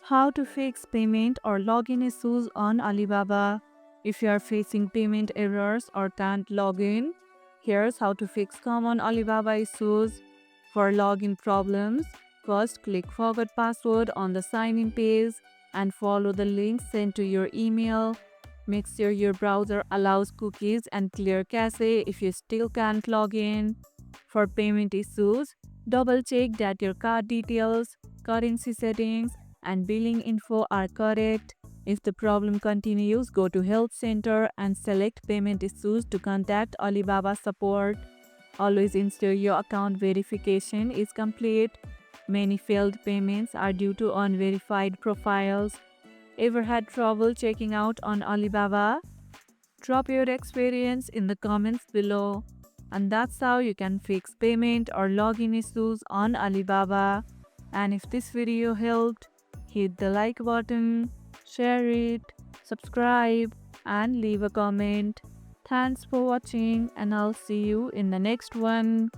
How to fix payment or login issues on Alibaba. If you are facing payment errors or can't log in, here's how to fix common Alibaba issues. For login problems, first click Forgot Password on the sign in page and follow the links sent to your email. Make sure your browser allows cookies and clear cache if you still can't log in. For payment issues, double check that your card details, currency settings, and billing info are correct. If the problem continues, go to Help Center and select Payment Issues to contact Alibaba support. Always ensure your account verification is complete. Many failed payments are due to unverified profiles. Ever had trouble checking out on Alibaba? Drop your experience in the comments below. And that's how you can fix payment or login issues on Alibaba. And if this video helped, hit the like button, share it, subscribe, and leave a comment. Thanks for watching, and I'll see you in the next one.